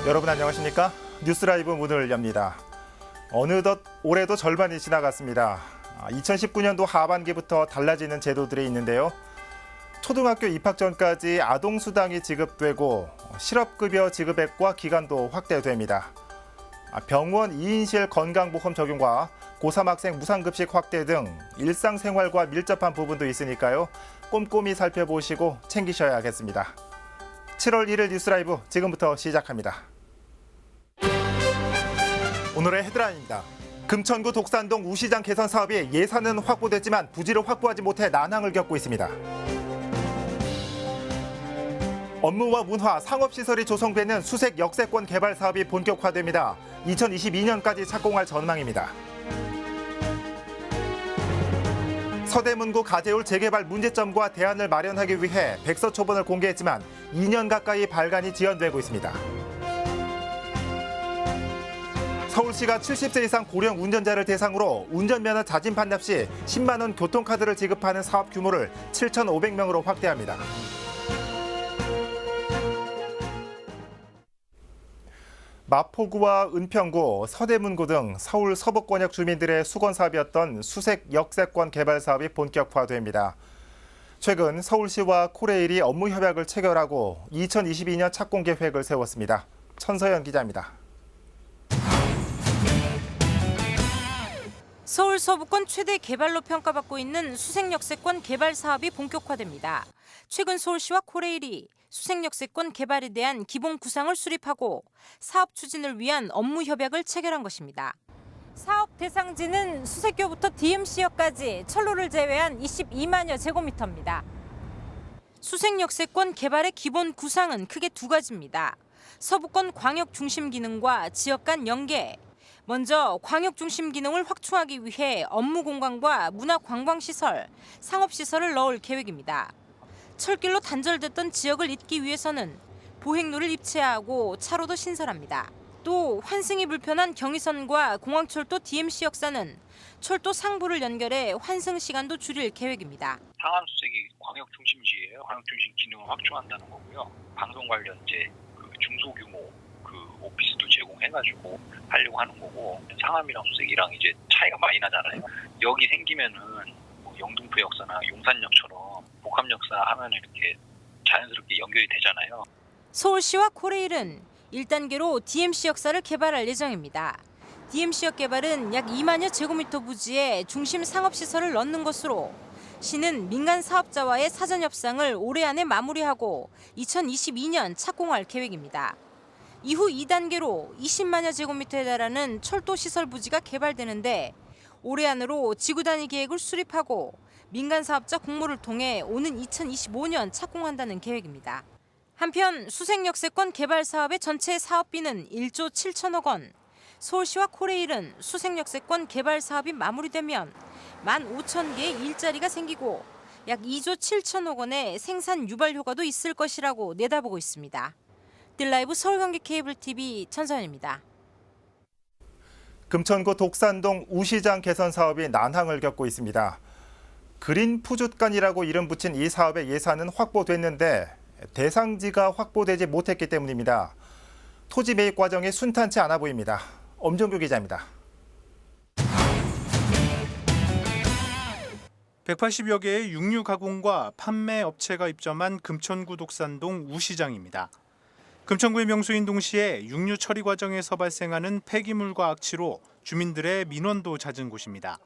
여러분 안녕하십니까? 뉴스라이브 문을 엽니다. 어느덧 올해도 절반이 지나갔습니다. 2019년도 하반기부터 달라지는 제도들이 있는데요. 초등학교 입학 전까지 아동수당이 지급되고 실업급여 지급액과 기간도 확대됩니다. 병원 2인실 건강보험 적용과 고3 학생 무상급식 확대 등 일상생활과 밀접한 부분도 있으니까요. 꼼꼼히 살펴보시고 챙기셔야겠습니다. 7월 1일 뉴스라이브 지금부터 시작합니다. 오늘의 헤드라인입니다. 금천구 독산동 우시장 개선 사업이 예산은 확보됐지만 부지를 확보하지 못해 난항을 겪고 있습니다. 업무와 문화, 상업시설이 조성되는 수색 역세권 개발 사업이 본격화됩니다. 2022년까지 착공할 전망입니다. 서대문구 가재울 재개발 문제점과 대안을 마련하기 위해 백서초본을 공개했지만 2년 가까이 발간이 지연되고 있습니다. 서울시가 70세 이상 고령 운전자를 대상으로 운전면허 자진 반납 시 10만 원 교통카드를 지급하는 사업 규모를 7,500명으로 확대합니다. 마포구와 은평구, 서대문구 등 서울 서부권역 주민들의 수건 사업이었던 수색 역세권 개발 사업이 본격화됩니다. 최근 서울시와 코레일이 업무 협약을 체결하고 2022년 착공 계획을 세웠습니다. 천서연 기자입니다. 서울 서부권 최대 개발로 평가받고 있는 수색역세권 개발 사업이 본격화됩니다. 최근 서울시와 코레일이 수색역세권 개발에 대한 기본 구상을 수립하고 사업 추진을 위한 업무 협약을 체결한 것입니다. 사업 대상지는 수색교부터 DMC역까지 철로를 제외한 22만여 제곱미터입니다. 수색역세권 개발의 기본 구상은 크게 두 가지입니다. 서부권 광역 중심 기능과 지역 간 연계. 먼저 광역 중심 기능을 확충하기 위해 업무 공간과 문화 관광시설, 상업시설을 넣을 계획입니다. 철길로 단절됐던 지역을 잇기 위해서는 보행로를 입체하고 차로도 신설합니다. 또 환승이 불편한 경의선과 공항철도 DMC 역사는 철도 상부를 연결해 환승 시간도 줄일 계획입니다. 상암 수색이 광역 중심지예요. 광역 중심 기능을 확충한다는 거고요. 방송 관련 이제 중소규모 오피스도 제공해가지고 하려고 하는 거고, 상암이랑 수색이랑 이제 차이가 많이 나잖아요. 여기 생기면은 뭐 영등포 역사나 용산역처럼 복합 역사 하면 이렇게 자연스럽게 연결이 되잖아요. 서울시와 코레일은 1단계로 DMC 역사를 개발할 예정입니다. DMC역 개발은 약 2만여 제곱미터 부지에 중심 상업시설을 넣는 것으로 시는 민간 사업자와의 사전 협상을 올해 안에 마무리하고 2022년 착공할 계획입니다. 이후 2단계로 20만여 제곱미터에 달하는 철도 시설 부지가 개발되는데 올해 안으로 지구 단위 계획을 수립하고 민간 사업자 공모를 통해 오는 2025년 착공한다는 계획입니다. 한편 수색역세권 개발 사업의 전체 사업비는 1조 7천억 원. 서울시와 코레일은 수색역세권 개발 사업이 마무리되면 15,000개의 일자리가 생기고 약 2조 7천억 원의 생산 유발 효과도 있을 것이라고 내다보고 있습니다. 딜라이브 서울경기 케이블TV 천서연입니다. 금천구 독산동 우시장 개선 사업이 난항을 겪고 있습니다. 그린 푸주간이라고 이름 붙인 이 사업의 예산은 확보됐는데 대상지가 확보되지 못했기 때문입니다. 토지 매입 과정이 순탄치 않아 보입니다. 엄정규 기자입니다. 180여 개의 육류 가공과 판매 업체가 입점한 금천구 독산동 우시장입니다. 금천구의 명소인 동시에 육류 처리 과정에서 발생하는 폐기물과 악취로 주민들의 민원도 잦은 곳입니다.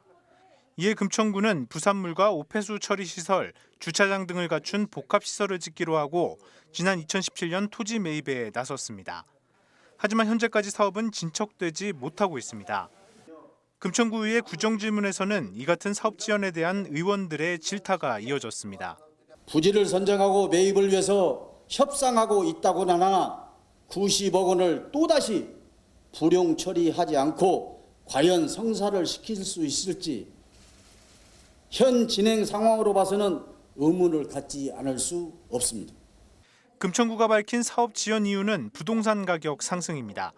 이에 금천구는 부산물과 오폐수 처리 시설, 주차장 등을 갖춘 복합시설을 짓기로 하고 지난 2017년 토지 매입에 나섰습니다. 하지만 현재까지 사업은 진척되지 못하고 있습니다. 금천구의회 구정질문에서는 이 같은 사업 지연에 대한 의원들의 질타가 이어졌습니다. 부지를 선정하고 매입을 위해서 협상하고 있다고는 하나 90억 원을 또다시 불용 처리하지 않고 과연 성사를 시킬 수 있을지 현 진행 상황으로 봐서는 의문을 갖지 않을 수 없습니다. 금천구가 밝힌 사업 지연 이유는 부동산 가격 상승입니다.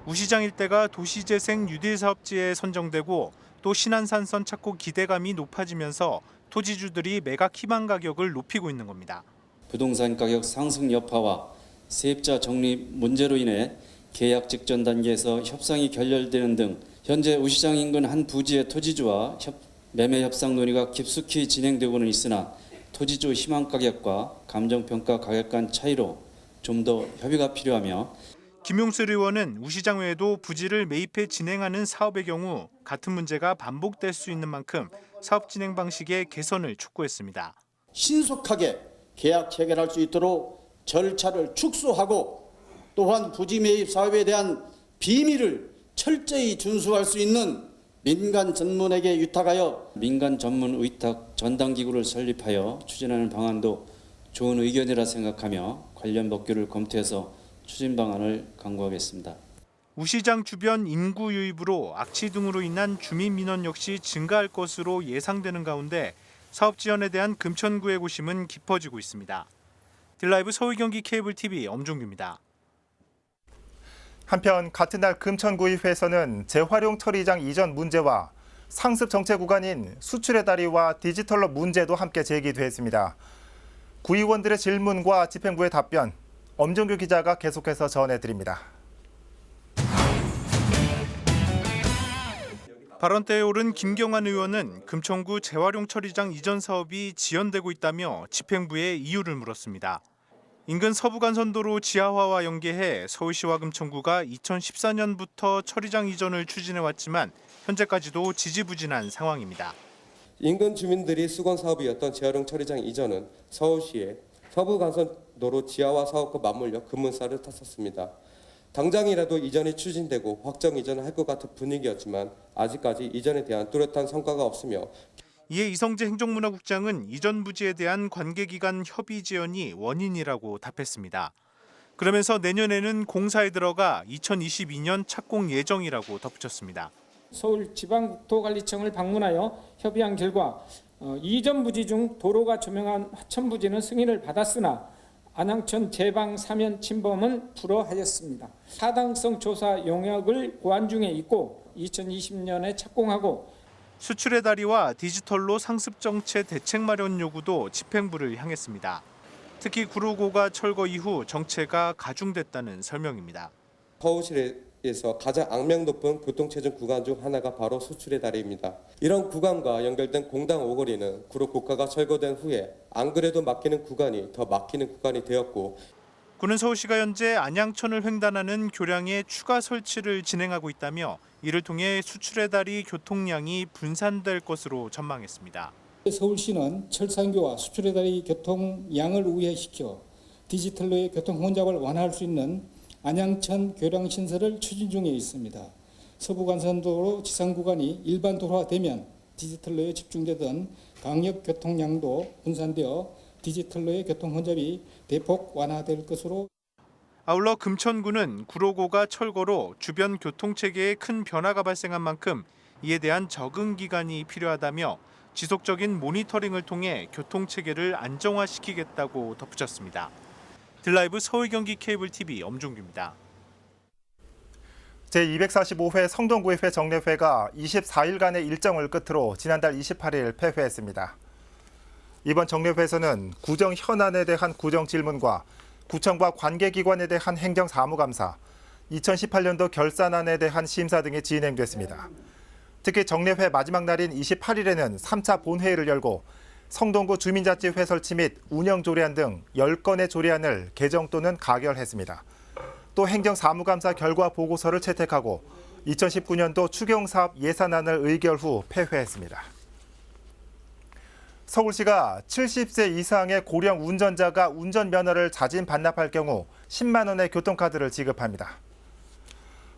우시장 일대가 도시재생 뉴딜 사업지에 선정되고 또 신안산선 찾고 기대감이 높아지면서 토지주들이 매각 희망 가격을 높이고 있는 겁니다. 부동산 가격 상승 여파와 세입자 적립 문제로 인해 계약 직전 단계에서 협상이 결렬되는 등 현재 우시장 인근 한 부지의 토지주와 매매 협상 논의가 깊숙이 진행되고는 있으나 토지주 희망 가격과 감정평가 가격 간 차이로 좀 더 협의가 필요하며 김용슬 의원은 우 시장 외에도 부지를 매입해 진행하는 사업의 경우 같은 문제가 반복될 수 있는 만큼 사업 진행 방식의 개선을 촉구했습니다. 신속하게 계약 체결할 수 있도록 절차를 축소하고 또한 부지 매입 사업에 대한 비밀을 철저히 준수할 수 있는 민간 전문에게 위탁하여 민간 전문 위탁 전담기구를 설립하여 추진하는 방안도 좋은 의견이라 생각하며 관련 법규를 검토해서 추진 방안을 강구하겠습니다. 우 시장 주변 인구 유입으로 악취 등으로 인한 주민 민원 역시 증가할 것으로 예상되는 가운데 사업 지원에 대한 금천구의 고심은 깊어지고 있습니다. 딜라이브 서울 경기 케이블 TV 엄종규입니다. 한편 같은 날 금천구의회에서는 재활용 처리장 이전 문제와 상습 정체 구간인 수출의 다리와 디지털로 문제도 함께 제기됐습니다. 구의원들의 질문과 집행부의 답변, 엄종규 기자가 계속해서 전해드립니다. 발언대에 오른 김경환 의원은 금천구 재활용 처리장 이전 사업이 지연되고 있다며 집행부에 이유를 물었습니다. 인근 서부간선도로 지하화와 연계해 서울시와 금천구가 2014년부터 처리장 이전을 추진해왔지만 현재까지도 지지부진한 상황입니다. 인근 주민들이 수건 사업이었던 재활용 처리장 이전은 서울시의 서부간선도로 지하화 사업과 맞물려 급문살을 탔었습니다. 당장이라도 이전이 추진되고 확정 이전을 할 것 같은 분위기였지만 아직까지 이전에 대한 뚜렷한 성과가 없으며 이에 이성재 행정문화국장은 이전 부지에 대한 관계기관 협의 지연이 원인이라고 답했습니다. 그러면서 내년에는 공사에 들어가 2022년 착공 예정이라고 덧붙였습니다. 서울지방국토관리청을 방문하여 협의한 결과 이전 부지 중 도로가 조명한 하천 부지는 승인을 받았으나 안양천 제방 사면 침범은 불허하였습니다. 타당성 조사 용역을 고안 중에 있고 2020년에 착공하고 수출의 다리와 디지털로 상습 정체 대책 마련 요구도 집행부를 향했습니다. 특히 구로고가 철거 이후 정체가 가중됐다는 설명입니다. 서울시에서 가장 악명 높은 교통체증 구간 중 하나가 바로 수출의 다리입니다. 이런 구간과 연결된 공당 오거리는 구로고가가 철거된 후에 안 그래도 막히는 구간이 더 막히는 구간이 되었고 구는 서울시가 현재 안양천을 횡단하는 교량의 추가 설치를 진행하고 있다며 이를 통해 수출의 다리 교통량이 분산될 것으로 전망했습니다. 서울시는 철산교와 수출의 다리 교통량을 우회시켜 디지털로의 교통 혼잡을 완화할 수 있는 안양천 교량 신설을 추진 중에 있습니다. 서부간선도로 지상 구간이 일반 도로화되면 디지털로에 집중되던 강력 교통량도 분산되어 디지털로의 교통 혼잡이 대폭 완화될 것으로. 아울러 금천구는 구로고가 철거로 주변 교통체계에 큰 변화가 발생한 만큼 이에 대한 적응 기간이 필요하다며 지속적인 모니터링을 통해 교통체계를 안정화시키겠다고 덧붙였습니다. 딜라이브 서울 경기 케이블 TV 엄종규입니다. 제245회 성동구의회 정례회가 24일간의 일정을 끝으로 지난달 28일 폐회했습니다. 이번 정례회에서는 구정 현안에 대한 구정 질문과 구청과 관계기관에 대한 행정사무감사, 2018년도 결산안에 대한 심사 등이 진행됐습니다. 특히 정례회 마지막 날인 28일에는 3차 본회의를 열고 성동구 주민자치회 설치 및 운영조례안 등 10건의 조례안을 개정 또는 가결했습니다. 또 행정사무감사 결과 보고서를 채택하고 2019년도 추경사업 예산안을 의결 후 폐회했습니다. 서울시가 70세 이상의 고령 운전자가 운전면허를 자진 반납할 경우 10만 원의 교통카드를 지급합니다.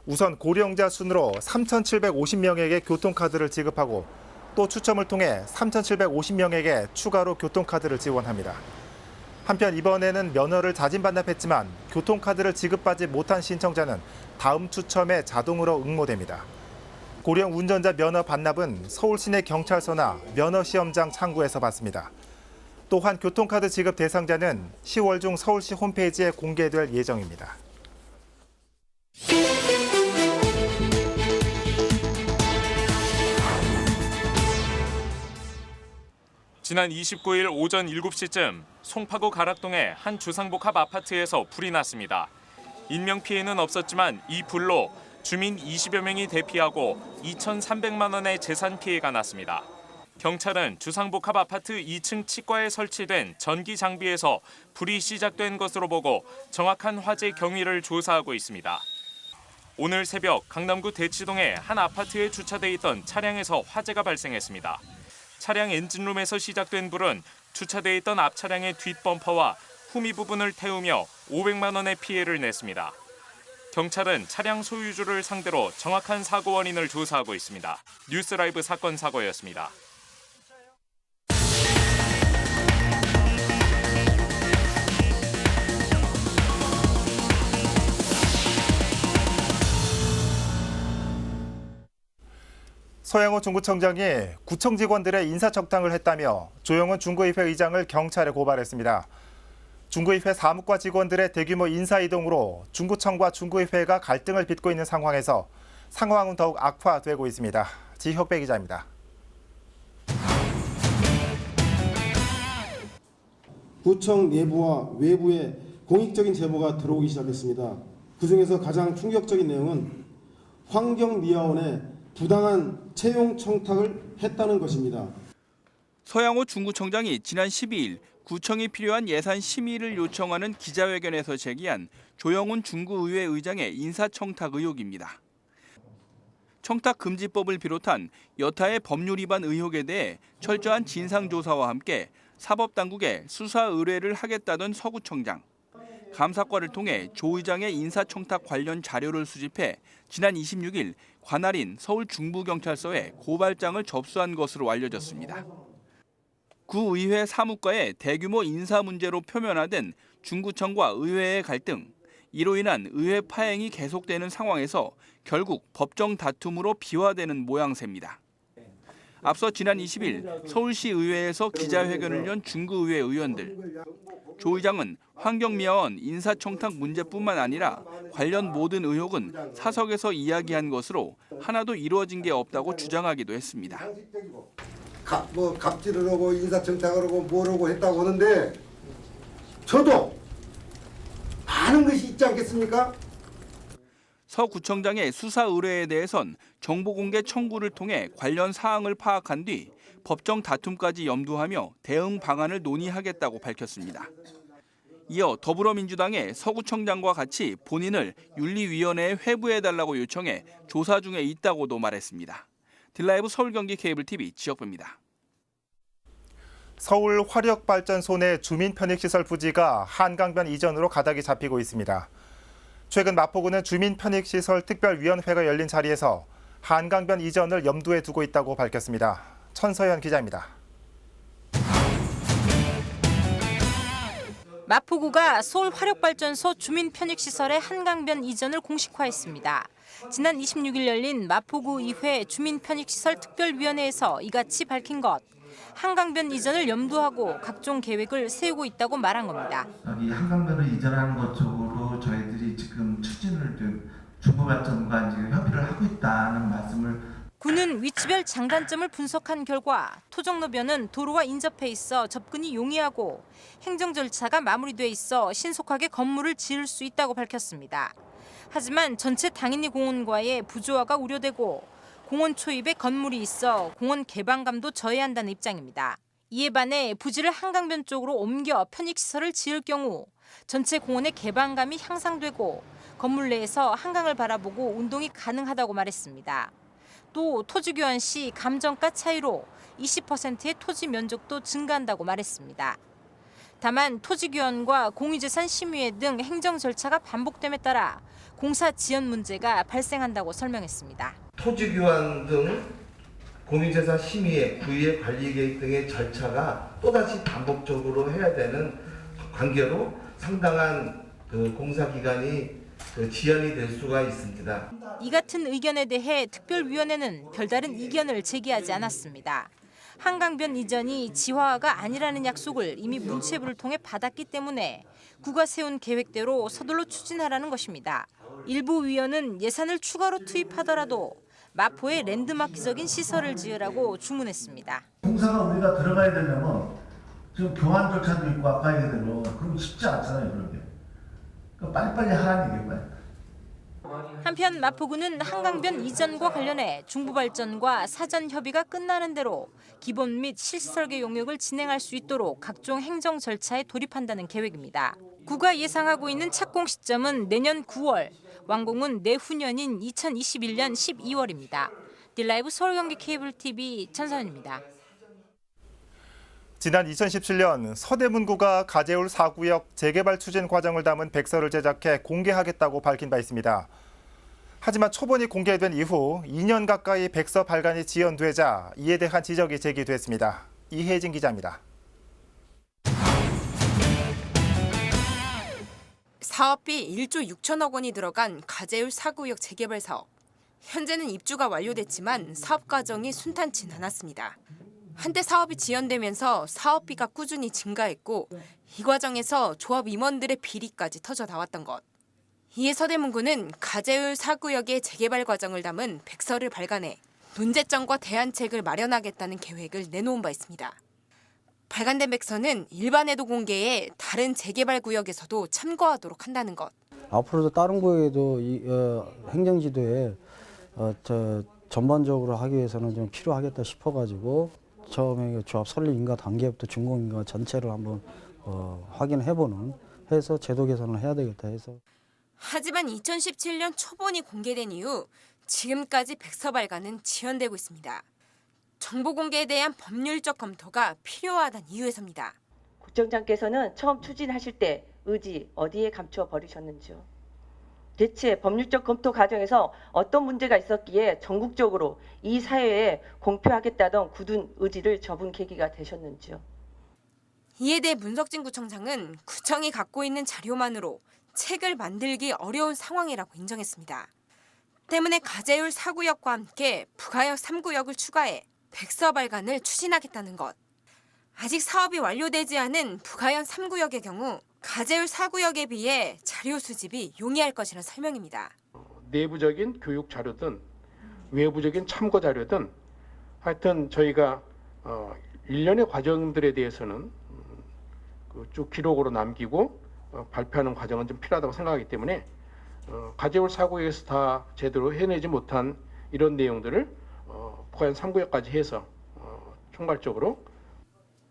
우선 고령자 순으로 3,750명에게 교통카드를 지급하고 또 추첨을 통해 3,750명에게 추가로 교통카드를 지원합니다. 한편 이번에는 면허를 자진 반납했지만 교통카드를 지급받지 못한 신청자는 다음 추첨에 자동으로 응모됩니다. 고령 운전자 면허 반납은 서울 시내 경찰서나 면허시험장 창구에서 받습니다. 또한 교통카드 지급 대상자는 10월 중 서울시 홈페이지에 공개될 예정입니다. 지난 29일 오전 7시쯤 송파구 가락동의 한 주상복합 아파트에서 불이 났습니다. 인명피해는 없었지만 이 불로 주민 20여 명이 대피하고 2,300만 원의 재산 피해가 났습니다. 경찰은 주상복합 아파트 2층 치과에 설치된 전기 장비에서 불이 시작된 것으로 보고 정확한 화재 경위를 조사하고 있습니다. 오늘 새벽 강남구 대치동의 한 아파트에 주차돼 있던 차량에서 화재가 발생했습니다. 차량 엔진룸에서 시작된 불은 주차돼 있던 앞 차량의 뒷범퍼와 후미 부분을 태우며 500만 원의 피해를 냈습니다. 경찰은 차량 소유주를 상대로 정확한 사고 원인을 조사하고 있습니다. 뉴스라이브 사건 사고였습니다. 서양호 중구청장이 구청 직원들의 인사청탁을 했다며 조영훈 중구의회 의장을 경찰에 고발했습니다. 중구의회 사무과 직원들의 대규모 인사이동으로 중구청과 중구의회가 갈등을 빚고 있는 상황에서 상황은 더욱 악화되고 있습니다. 지혁배 기자입니다. 구청 내부와 외부에 공익적인 제보가 들어오기 시작했습니다. 그중에서 가장 충격적인 내용은 환경미화원의 부당한 채용 청탁을 했다는 것입니다. 서양호 중구청장이 지난 12일 구청이 필요한 예산 심의를 요청하는 기자회견에서 제기한 조영훈 중구의회 의장의 인사청탁 의혹입니다. 청탁금지법을 비롯한 여타의 법률 위반 의혹에 대해 철저한 진상조사와 함께 사법당국에 수사 의뢰를 하겠다던 서구청장. 감사과를 통해 조 의장의 인사청탁 관련 자료를 수집해 지난 26일 관할인 서울중부경찰서에 고발장을 접수한 것으로 알려졌습니다. 구의회 사무과의 대규모 인사 문제로 표면화된 중구청과 의회의 갈등, 이로 인한 의회 파행이 계속되는 상황에서 결국 법정 다툼으로 비화되는 모양새입니다. 앞서 지난 20일 서울시 의회에서 기자회견을 연 중구의회 의원들. 조 의장은 환경미화원 인사청탁 문제뿐만 아니라 관련 모든 의혹은 사석에서 이야기한 것으로 하나도 이루어진 게 없다고 주장하기도 했습니다. 갑질을 하고 인사청탁을 하고 뭐라고 했다고 하는데 저도 많은 것이 있지 않겠습니까? 서 구청장의 수사 의뢰에 대해선 정보공개 청구를 통해 관련 사항을 파악한 뒤 법정 다툼까지 염두하며 대응 방안을 논의하겠다고 밝혔습니다. 이어 더불어민주당의 서구청장과 같이 본인을 윤리위원회에 회부해달라고 요청해 조사 중에 있다고도 말했습니다. 딜라이브 서울경기 케이블TV 지역부입니다. 서울 화력발전소 내 주민 편익시설 부지가 한강변 이전으로 가닥이 잡히고 있습니다. 최근 마포구는 주민 편익시설 특별위원회가 열린 자리에서 한강변 이전을 염두에 두고 있다고 밝혔습니다. 천서연 기자입니다. 마포구가 서울 화력발전소 주민 편익시설의 한강변 이전을 공식화했습니다. 지난 26일 열린 마포구 의회 주민 편익시설 특별위원회에서 이같이 밝힌 것. 한강변 이전을 염두하고 각종 계획을 세우고 있다고 말한 겁니다. 이 한강변을 이전하는 것 쪽으로 저희들이 지금 추진을 중부발전과 지금 협의를 하고 있다는 말씀을. 구는 위치별 장단점을 분석한 결과 토종로변은 도로와 인접해 있어 접근이 용이하고 행정 절차가 마무리돼 있어 신속하게 건물을 지을 수 있다고 밝혔습니다. 하지만 전체 당인리 공원과의 부조화가 우려되고 공원 초입에 건물이 있어 공원 개방감도 저해한다는 입장입니다. 이에 반해 부지를 한강변 쪽으로 옮겨 편익시설을 지을 경우 전체 공원의 개방감이 향상되고 건물 내에서 한강을 바라보고 운동이 가능하다고 말했습니다. 또 토지 교환 시 감정가 차이로 20%의 토지 면적도 증가한다고 말했습니다. 다만 토지 교환과 공유재산 심의회 등 행정 절차가 반복됨에 따라 공사 지연 문제가 발생한다고 설명했습니다. 토지 교환 등 공유재산 심의회, 구의회 관리 계획 등의 절차가 또다시 반복적으로 해야 되는 관계로 상당한 공사 기간이 지연이 될 수가 있습니다. 이 같은 의견에 대해 특별위원회는 별다른 이견을 제기하지 않았습니다. 한강변 이전이 지화가 아니라는 약속을 이미 문체부를 통해 받았기 때문에 구가 세운 계획대로 서둘러 추진하라는 것입니다. 일부 위원은 예산을 추가로 투입하더라도 마포에 랜드마크적인 시설을 지으라고 주문했습니다. 공사가 우리가 들어가야 되려면 지금 교환 절차도 있고 아까 얘기대로 그럼 쉽지 않잖아요. 그런 게. 빨리빨리 하라는 얘기예요. 한편 마포구는 한강변 이전과 관련해 중부 발전과 사전 협의가 끝나는 대로 기본 및 실시 설계 용역을 진행할 수 있도록 각종 행정 절차에 돌입한다는 계획입니다. 구가 예상하고 있는 착공 시점은 내년 9월, 완공은 내후년인 2021년 12월입니다. 딜라이브 서울경기 케이블 TV 전선입니다. 지난 2017년 서대문구가 가재울 4구역 재개발 추진 과정을 담은 백서를 제작해 공개하겠다고 밝힌 바 있습니다. 하지만 초본이 공개된 이후 2년 가까이 백서 발간이 지연되자 이에 대한 지적이 제기됐습니다. 이혜진 기자입니다. 사업비 1조 6천억 원이 들어간 가재울 4구역 재개발 사업. 현재는 입주가 완료됐지만 사업 과정이 순탄치 않았습니다. 한때 사업이 지연되면서 사업비가 꾸준히 증가했고 이 과정에서 조합 임원들의 비리까지 터져 나왔던 것. 이에 서대문구는 가재울 4구역의 재개발 과정을 담은 백서를 발간해 논제점과 대안책을 마련하겠다는 계획을 내놓은 바 있습니다. 발간된 백서는 일반에도 공개해 다른 재개발 구역에서도 참고하도록 한다는 것. 앞으로도 다른 구역에도 행정지도에 전반적으로 하기 위해서는 좀 필요하겠다 싶어가지고 처음에 조합 설립 인가 단계부터 준공 인가 전체를 한번 확인해보는 해서 제도 개선을 해야 되겠다 해서. 하지만 2017년 초본이 공개된 이후 지금까지 백서 발간은 지연되고 있습니다. 정보 공개에 대한 법률적 검토가 필요하다는 이유에서입니다. 국정장께서는 처음 추진하실 때 의지 어디에 감추어 버리셨는지요? 대체 법률적 검토 과정에서 어떤 문제가 있었기에 전국적으로 이 사회에 공표하겠다던 굳은 의지를 접은 계기가 되셨는지요? 이에 대해 문석진 구청장은 구청이 갖고 있는 자료만으로 책을 만들기 어려운 상황이라고 인정했습니다. 때문에 가재울 4구역과 함께 부가역 3구역을 추가해 백서 발간을 추진하겠다는 것. 아직 사업이 완료되지 않은 부가연 3구역의 경우 가재울 4구역에 비해 자료 수집이 용이할 것이라는 설명입니다. 내부적인 교육 자료든 외부적인 참고 자료든 하여튼 저희가 일련의 과정들에 대해서는 쭉 기록으로 남기고 발표하는 과정은 좀 필요하다고 생각하기 때문에 가재울 4구역에서 다 제대로 해내지 못한 이런 내용들을 부가연 3구역까지 해서 총괄적으로.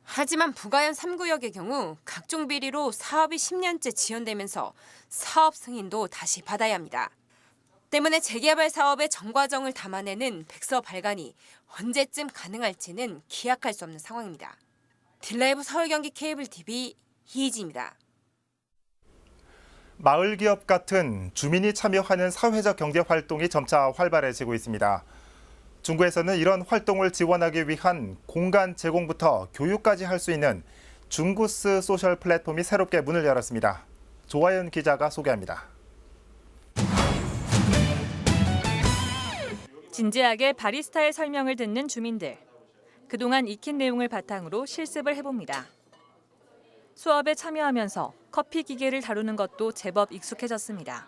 하지만 부가연 3구역의 경우 각종 비리로 사업이 10년째 지연되면서 사업 승인도 다시 받아야 합니다. 때문에 재개발 사업의 전 과정을 담아내는 백서 발간이 언제쯤 가능할지는 기약할 수 없는 상황입니다. 딜라이브 서울경기 케이블 TV 이희지입니다. 마을 기업 같은 주민이 참여하는 사회적 경제 활동이 점차 활발해지고 있습니다. 중구에서는 이런 활동을 지원하기 위한 공간 제공부터 교육까지 할 수 있는 중구스 소셜 플랫폼이 새롭게 문을 열었습니다. 조아연 기자가 소개합니다. 진지하게 바리스타의 설명을 듣는 주민들. 그동안 익힌 내용을 바탕으로 실습을 해봅니다. 수업에 참여하면서 커피 기계를 다루는 것도 제법 익숙해졌습니다.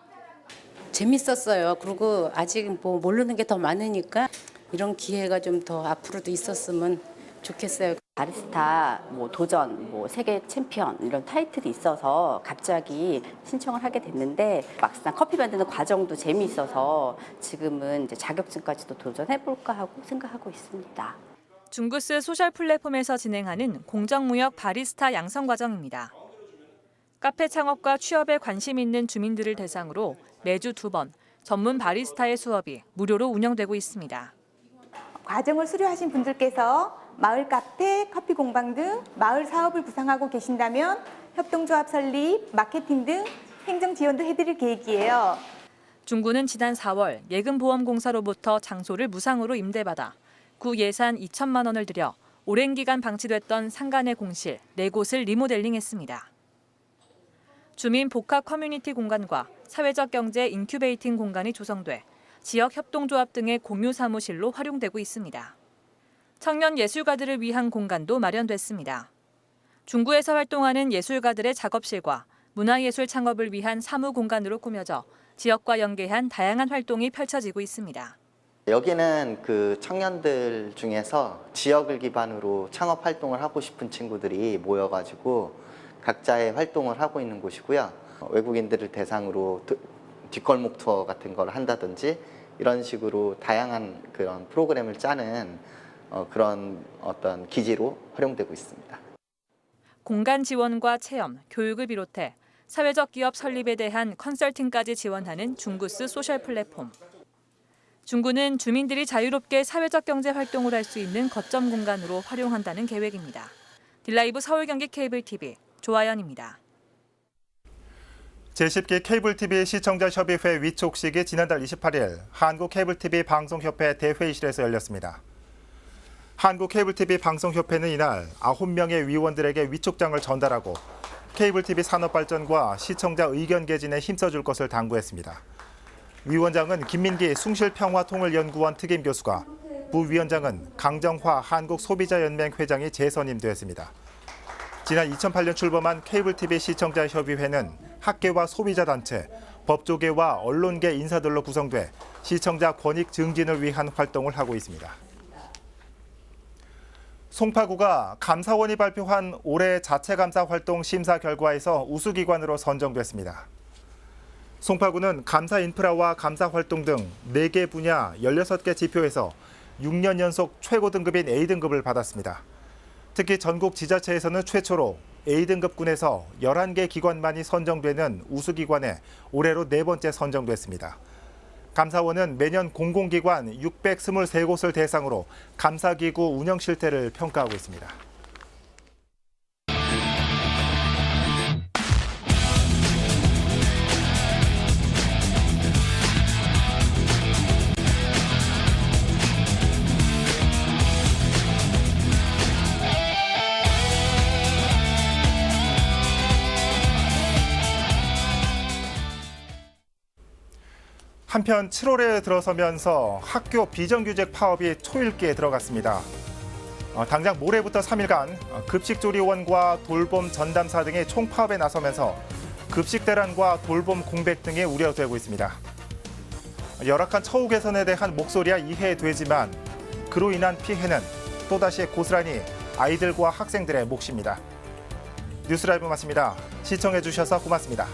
재밌었어요. 그리고 아직 모르는 게 더 많으니까 이런 기회가 좀 더 앞으로도 있었으면 좋겠어요. 바리스타 도전, 세계 챔피언 이런 타이틀이 있어서 갑자기 신청을 하게 됐는데 막상 커피 만드는 과정도 재미있어서 지금은 이제 자격증까지도 도전해볼까 하고 생각하고 있습니다. 중구스 소셜 플랫폼에서 진행하는 공정무역 바리스타 양성 과정입니다. 카페 창업과 취업에 관심 있는 주민들을 대상으로 매주 2번 전문 바리스타의 수업이 무료로 운영되고 있습니다. 과정을 수료하신 분들께서 마을 카페, 커피 공방 등 마을 사업을 구상하고 계신다면 협동조합 설립, 마케팅 등 행정 지원도 해드릴 계획이에요. 중구는 지난 4월 예금보험공사로부터 장소를 무상으로 임대받아 구 예산 2천만 원을 들여 오랜 기간 방치됐던 상가 내 공실 4곳을 리모델링했습니다. 주민 복합 커뮤니티 공간과 사회적 경제 인큐베이팅 공간이 조성돼 지역 협동조합 등의 공유 사무실로 활용되고 있습니다. 청년 예술가들을 위한 공간도 마련됐습니다. 중구에서 활동하는 예술가들의 작업실과 문화예술 창업을 위한 사무 공간으로 꾸며져 지역과 연계한 다양한 활동이 펼쳐지고 있습니다. 여기는 그 청년들 중에서 지역을 기반으로 창업 활동을 하고 싶은 친구들이 모여가지고 각자의 활동을 하고 있는 곳이고요. 외국인들을 대상으로 뒷골목 투어 같은 걸 한다든지 이런 식으로 다양한 그런 프로그램을 짜는 그런 어떤 기지로 활용되고 있습니다. 공간 지원과 체험, 교육을 비롯해 사회적 기업 설립에 대한 컨설팅까지 지원하는 중구스 소셜 플랫폼. 중구는 주민들이 자유롭게 사회적 경제 활동을 할 수 있는 거점 공간으로 활용한다는 계획입니다. 딜라이브 서울 경기 케이블 TV 조아연입니다. 제10기 케이블TV 시청자협의회 위촉식이 지난달 28일 한국케이블TV 방송협회 대회의실에서 열렸습니다. 한국케이블TV 방송협회는 이날 9명의 위원들에게 위촉장을 전달하고 케이블TV 산업 발전과 시청자 의견 개진에 힘써줄 것을 당부했습니다. 위원장은 김민기 숭실평화통일연구원 특임교수가, 부위원장은 강정화 한국소비자연맹 회장이 재선임되었습니다. 지난 2008년 출범한 케이블TV 시청자협의회는 학계와 소비자단체, 법조계와 언론계 인사들로 구성돼 시청자 권익 증진을 위한 활동을 하고 있습니다. 송파구가 감사원이 발표한 올해 자체감사 활동 심사 결과에서 우수기관으로 선정됐습니다. 송파구는 감사 인프라와 감사 활동 등 4개 분야 16개 지표에서 6년 연속 최고 등급인 A등급을 받았습니다. 특히 전국 지자체에서는 최초로 A등급군에서 11개 기관만이 선정되는 우수기관에 올해로 4번째 선정됐습니다. 감사원은 매년 공공기관 623곳을 대상으로 감사기구 운영 실태를 평가하고 있습니다. 한편 7월에 들어서면서 학교 비정규직 파업이 초읽기에 들어갔습니다. 당장 모레부터 3일간 급식조리원과 돌봄 전담사 등이 총파업에 나서면서 급식 대란과 돌봄 공백 등이 우려되고 있습니다. 열악한 처우 개선에 대한 목소리야 이해되지만 그로 인한 피해는 또다시 고스란히 아이들과 학생들의 몫입니다. 뉴스라이브 마칩니다. 시청해 주셔서 고맙습니다.